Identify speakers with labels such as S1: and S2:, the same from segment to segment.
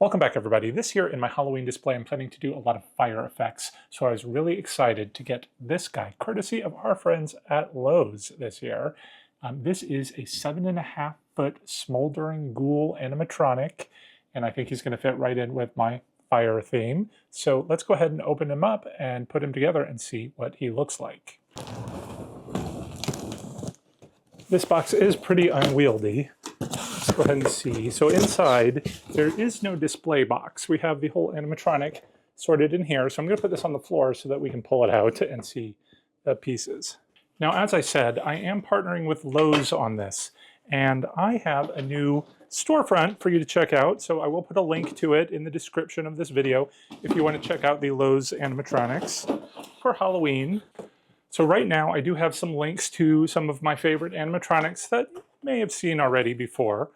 S1: Welcome back, everybody. This year in my Halloween display, I'm planning to do a lot of fire effects, so I was really excited to get this guy, courtesy of our friends at Lowe's this year. This is a 7.5-foot Smoldering Ghoul animatronic, and I think he's going to fit right in with my fire theme. So let's go ahead and open him up and put him together and see what he looks like. This box is pretty unwieldy. Let's go ahead and see. So inside, there is no display box. We have the whole animatronic sorted in here. So I'm going to put this on the floor so that we can pull it out and see the pieces. Now, as I said, I am partnering with Lowe's on this, and I have a new storefront for you to check out. So I will put a link to it in the description of this video if you want to check out the Lowe's animatronics for Halloween. So right now, I do have some links to some of my favorite animatronics that you may have seen already before,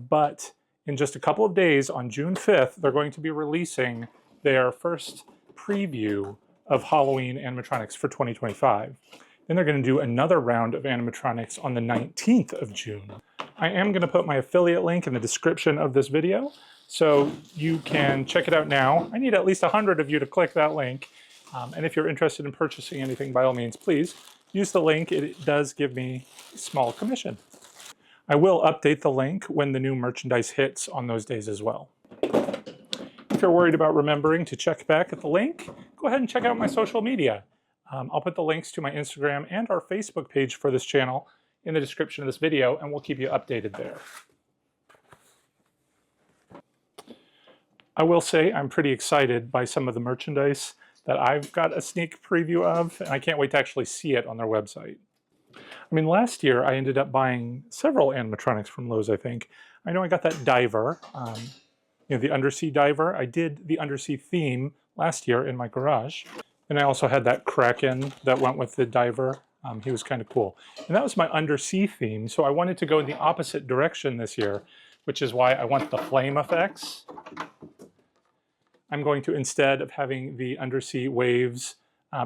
S1: but in just a couple of days, on June 5th, they're going to be releasing their first preview of Halloween animatronics for 2025. Then they're going to do another round of animatronics on the 19th of June. I am going to put my affiliate link in the description of this video, so you can check it out now. I need at least 100 of you to click that link. And if you're interested in purchasing anything, by all means, please use the link. It does give me a small commission. I will update the link when the new merchandise hits on those days as well. If you're worried about remembering to check back at the link, go ahead and check out my social media. I'll put the links to my Instagram and our Facebook page for this channel in the description of this video, and we'll keep you updated there. I will say I'm pretty excited by some of the merchandise that I've got a sneak preview of, and I can't wait to actually see it on their website. I mean, last year I ended up buying several animatronics from Lowe's, I think. I know I got that diver, the undersea diver. I did the undersea theme last year in my garage. And I also had that Kraken that went with the diver. He was kind of cool. And that was my undersea theme, so I wanted to go in the opposite direction this year, which is why I want the flame effects. I'm going to, instead of having the undersea waves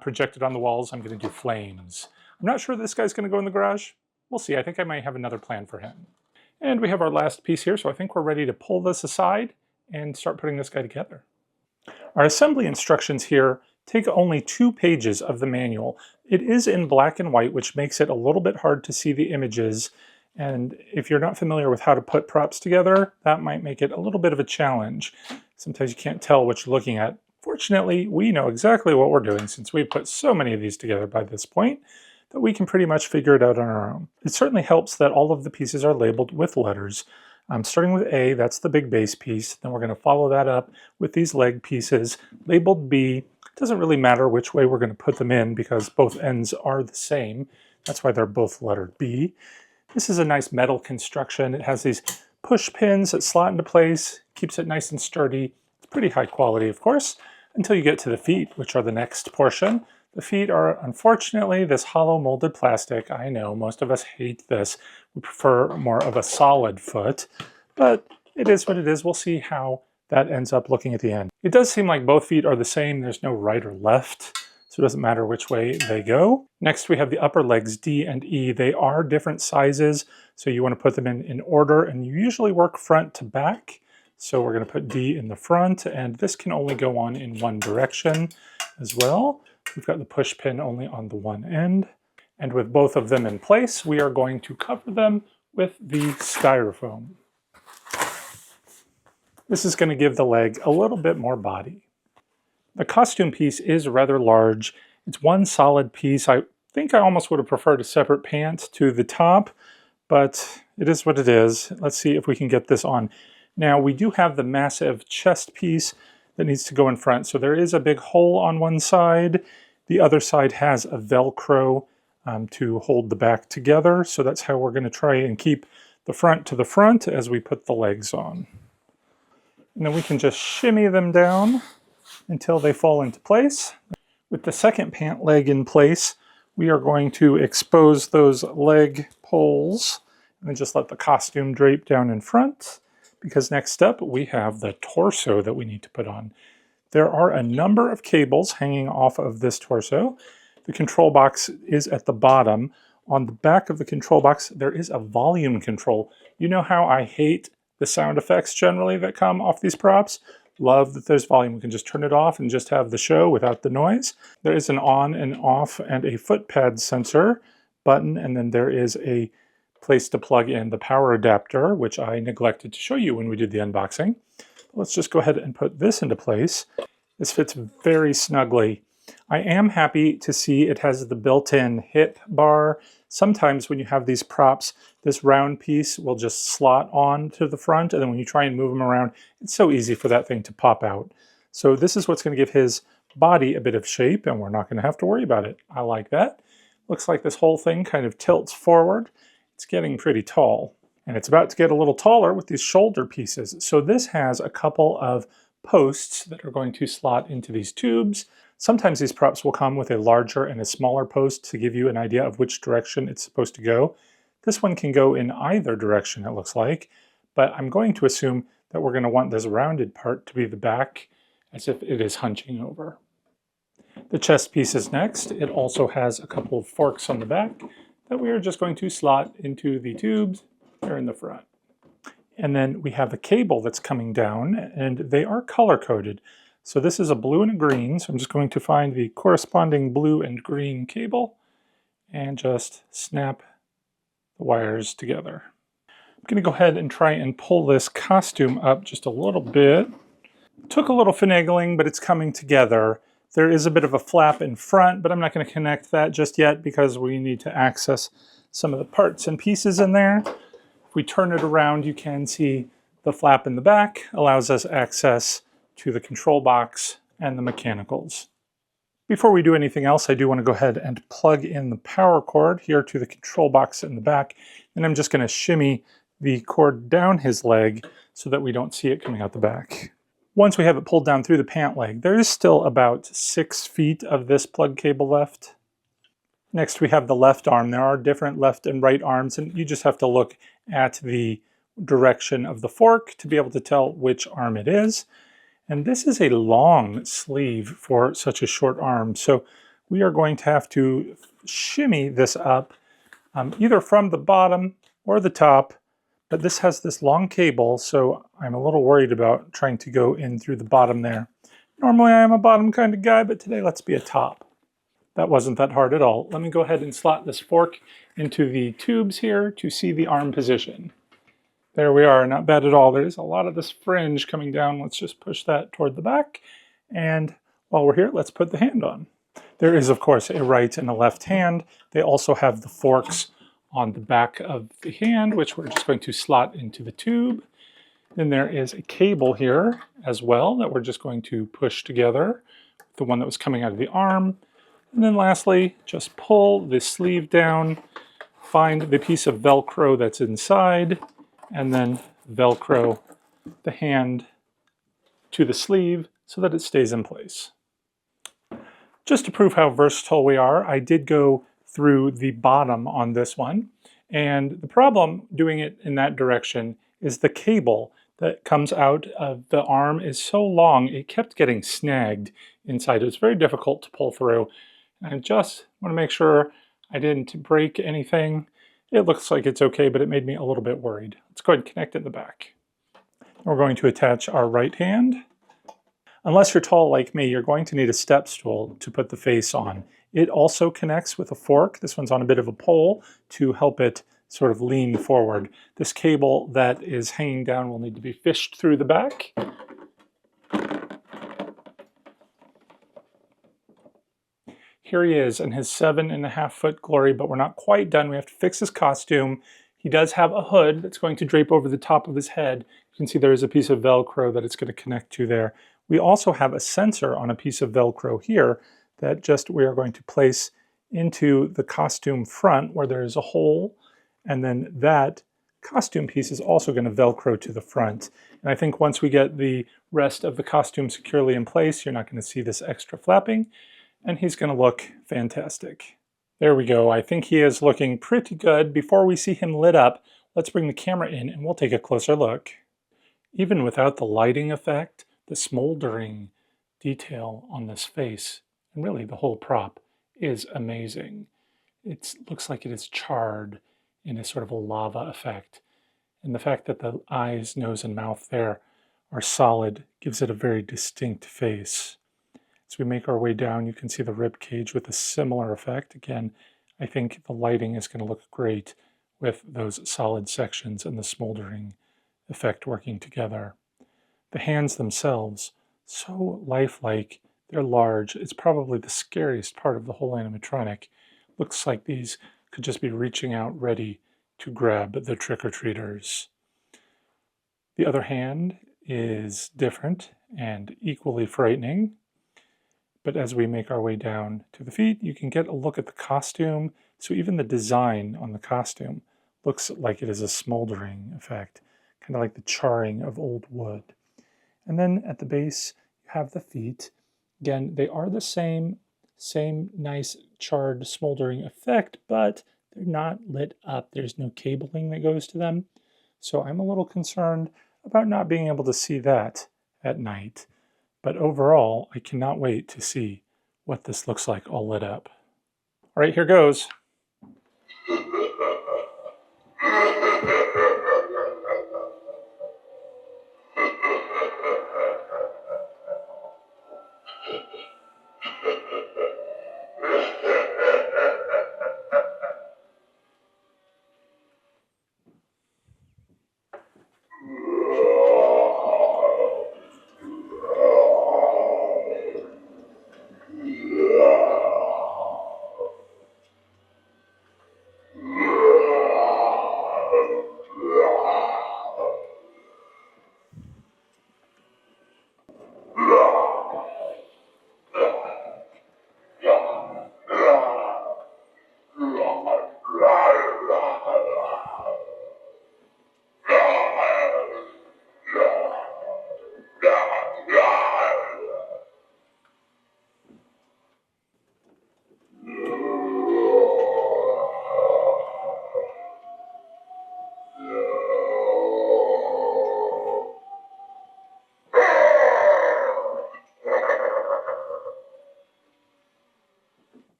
S1: projected on the walls, I'm going to do flames. I'm not sure this guy's going to go in the garage. We'll see. I think I might have another plan for him. And we have our last piece here, so I think we're ready to pull this aside and start putting this guy together. Our assembly instructions here take only 2 pages of the manual. It is in black and white, which makes it a little bit hard to see the images. And if you're not familiar with how to put props together, that might make it a little bit of a challenge. Sometimes you can't tell what you're looking at. Fortunately, we know exactly what we're doing since we've put so many of these together by this point that we can pretty much figure it out on our own. It certainly helps that all of the pieces are labeled with letters. Starting with A, that's the big base piece. Then we're going to follow that up with these leg pieces labeled B. It doesn't really matter which way we're going to put them in because both ends are the same. That's why they're both lettered B. This is a nice metal construction. It has these push pins that slot into place, keeps it nice and sturdy. It's pretty high quality, of course, until you get to the feet, which are the next portion. The feet are, unfortunately, this hollow molded plastic. I know, most of us hate this. We prefer more of a solid foot, but it is what it is. We'll see how that ends up looking at the end. It does seem like both feet are the same. There's no right or left, so it doesn't matter which way they go. Next, we have the upper legs, D and E. They are different sizes, so you want to put them in order, and you usually work front to back. So we're going to put D in the front, and this can only go on in one direction as well. We've got the push pin only on the one end. And with both of them in place, we are going to cover them with the styrofoam. This is going to give the leg a little bit more body. The costume piece is rather large. It's one solid piece. I think I almost would have preferred a separate pant to the top, but it is what it is. Let's see if we can get this on. Now, we do have the massive chest piece that needs to go in front. So there is a big hole on one side. The other side has a Velcro to hold the back together. So that's how we're going to try and keep the front to the front as we put the legs on. And then we can just shimmy them down until they fall into place. With the second pant leg in place, we are going to expose those leg poles and then just let the costume drape down in front. Because next up, we have the torso that we need to put on. There are a number of cables hanging off of this torso. The control box is at the bottom. On the back of the control box, there is a volume control. You know how I hate the sound effects generally that come off these props. Love that there's volume. We can just turn it off and just have the show without the noise. There is an on and off and a foot pad sensor button, and then there is a place to plug in the power adapter, which I neglected to show you when we did the unboxing. Let's just go ahead and put this into place. This fits very snugly. I am happy to see it has the built-in hip bar. Sometimes when you have these props, this round piece will just slot on to the front, and then when you try and move them around, it's so easy for that thing to pop out. So this is what's going to give his body a bit of shape, and we're not going to have to worry about it. I like that. Looks like this whole thing kind of tilts forward. It's getting pretty tall, and it's about to get a little taller with these shoulder pieces. So this has a couple of posts that are going to slot into these tubes. Sometimes these props will come with a larger and a smaller post to give you an idea of which direction it's supposed to go. This one can go in either direction, it looks like, but I'm going to assume that we're going to want this rounded part to be the back, as if it is hunching over. The chest piece is next. It also has a couple of forks on the back that we are just going to slot into the tubes here in the front. And then we have a cable that's coming down, and they are color-coded. So this is a blue and a green, so I'm just going to find the corresponding blue and green cable and just snap the wires together. I'm going to go ahead and try and pull this costume up just a little bit. Took a little finagling, but it's coming together. There is a bit of a flap in front, but I'm not going to connect that just yet because we need to access some of the parts and pieces in there. If we turn it around, you can see the flap in the back allows us access to the control box and the mechanicals. Before we do anything else, I do want to go ahead and plug in the power cord here to the control box in the back. And I'm just going to shimmy the cord down his leg so that we don't see it coming out the back. Once we have it pulled down through the pant leg, there is still about 6 feet of this plug cable left. Next, we have the left arm. There are different left and right arms, and you just have to look at the direction of the fork to be able to tell which arm it is. And this is a long sleeve for such a short arm, so we are going to have to shimmy this up either from the bottom or the top, but this has this long cable, so I'm a little worried about trying to go in through the bottom there. Normally I am a bottom kind of guy, but today let's be a top. That wasn't that hard at all. Let me go ahead and slot this fork into the tubes here to see the arm position. There we are, not bad at all. There's a lot of this fringe coming down. Let's just push that toward the back. And while we're here, let's put the hand on. There is, of course, a right and a left hand. They also have the forks on the back of the hand, which we're just going to slot into the tube. Then there is a cable here as well that we're just going to push together, the one that was coming out of the arm. And then lastly, just pull the sleeve down, find the piece of Velcro that's inside, and then Velcro the hand to the sleeve so that it stays in place. Just to prove how versatile we are, I did go through the bottom on this one. And the problem doing it in that direction is the cable that comes out of the arm is so long, it kept getting snagged inside. It was very difficult to pull through. And I just want to make sure I didn't break anything. It looks like it's okay, but it made me a little bit worried. Let's go ahead and connect it in the back. We're going to attach our right hand. Unless you're tall like me, you're going to need a step stool to put the face on. It also connects with a fork. This one's on a bit of a pole to help it sort of lean forward. This cable that is hanging down will need to be fished through the back. Here he is in his 7.5-foot glory, but we're not quite done. We have to fix his costume. He does have a hood that's going to drape over the top of his head. You can see there is a piece of Velcro that it's going to connect to there. We also have a sensor on a piece of Velcro here that just we are going to place into the costume front where there is a hole, and then that costume piece is also going to Velcro to the front. And I think once we get the rest of the costume securely in place, you're not going to see this extra flapping. And he's going to look fantastic. There we go. I think he is looking pretty good. Before we see him lit up, let's bring the camera in and we'll take a closer look. Even without the lighting effect, the smoldering detail on this face, and really the whole prop, is amazing. It looks like it is charred in a sort of a lava effect. And the fact that the eyes, nose, and mouth there are solid gives it a very distinct face. As we make our way down, you can see the rib cage with a similar effect. Again, I think the lighting is going to look great with those solid sections and the smoldering effect working together. The hands themselves, so lifelike, they're large. It's probably the scariest part of the whole animatronic. Looks like these could just be reaching out ready to grab the trick-or-treaters. The other hand is different and equally frightening. But as we make our way down to the feet, you can get a look at the costume. So even the design on the costume looks like it is a smoldering effect, kind of like the charring of old wood. And then at the base, you have the feet. Again, they are the same nice charred smoldering effect, but they're not lit up. There's no cabling that goes to them. So I'm a little concerned about not being able to see that at night. But overall, I cannot wait to see what this looks like all lit up. All right, here goes.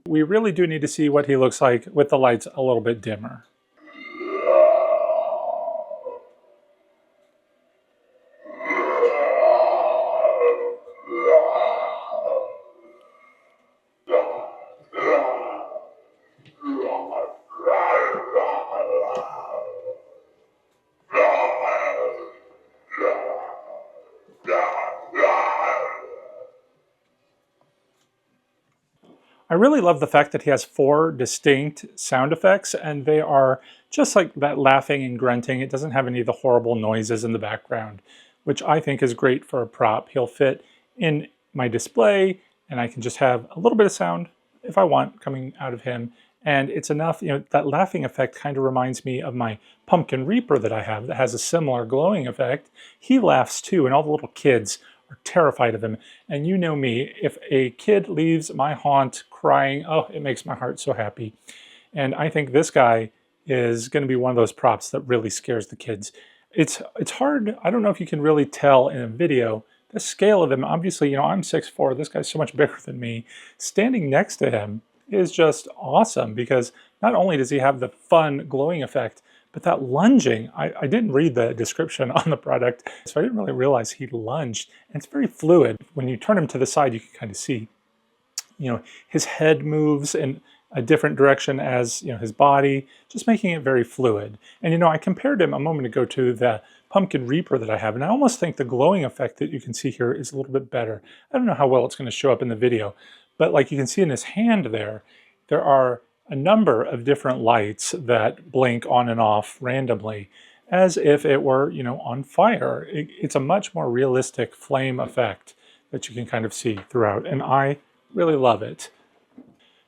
S1: We really do need to see what he looks like with the lights a little bit dimmer. I really love the fact that he has 4 distinct sound effects, and they are just like that laughing and grunting. It doesn't have any of the horrible noises in the background, which I think is great for a prop. He'll fit in my display, and I can just have a little bit of sound, if I want, coming out of him. And it's enough, that laughing effect kind of reminds me of my Pumpkin Reaper that I have that has a similar glowing effect. He laughs too, and all the little kids are terrified of him. And you know me, if a kid leaves my haunt crying, oh, it makes my heart so happy. And I think this guy is going to be one of those props that really scares the kids. It's hard, I don't know if you can really tell in a video, the scale of him. Obviously, I'm 6'4", this guy's so much bigger than me. Standing next to him is just awesome because not only does he have the fun glowing effect, but that lunging, I didn't read the description on the product, so I didn't really realize he lunged. And it's very fluid. When you turn him to the side, you can kind of see, his head moves in a different direction as, his body, just making it very fluid. And, I compared him a moment ago to the Pumpkin Reaper that I have, and I almost think the glowing effect that you can see here is a little bit better. I don't know how well it's going to show up in the video, but like you can see in his hand there are a number of different lights that blink on and off randomly as if it were, on fire. It's a much more realistic flame effect that you can kind of see throughout, and I really love it.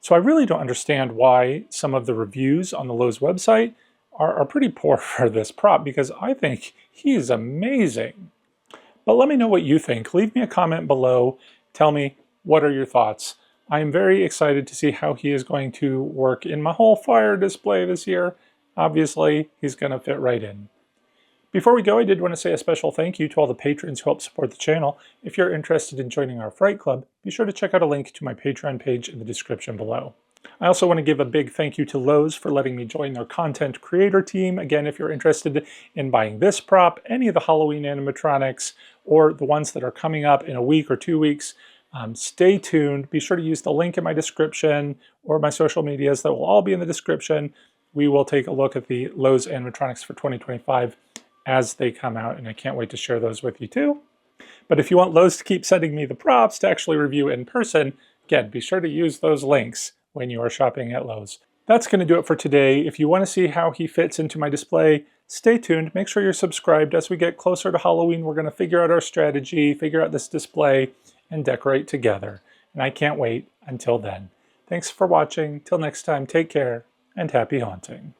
S1: So I really don't understand why some of the reviews on the Lowe's website are pretty poor for this prop, because I think he is amazing. But let me know what you think. Leave me a comment below. Tell me, what are your thoughts? I am very excited to see how he is going to work in my whole fire display this year. Obviously, he's going to fit right in. Before we go, I did want to say a special thank you to all the patrons who help support the channel. If you're interested in joining our Fright Club, be sure to check out a link to my Patreon page in the description below. I also want to give a big thank you to Lowe's for letting me join their content creator team. Again, if you're interested in buying this prop, any of the Halloween animatronics, or the ones that are coming up in a week or 2 weeks, stay tuned. Be sure to use the link in my description or my social medias that will all be in the description. We will take a look at the Lowe's animatronics for 2025 as they come out, and I can't wait to share those with you too. But if you want Lowe's to keep sending me the props to actually review in person, again, be sure to use those links when you are shopping at Lowe's. That's going to do it for today. If you want to see how he fits into my display, stay tuned. Make sure you're subscribed. As we get closer to Halloween, we're going to figure out our strategy, figure out this display, and decorate together. And I can't wait until then. Thanks for watching. Till next time, take care and happy haunting.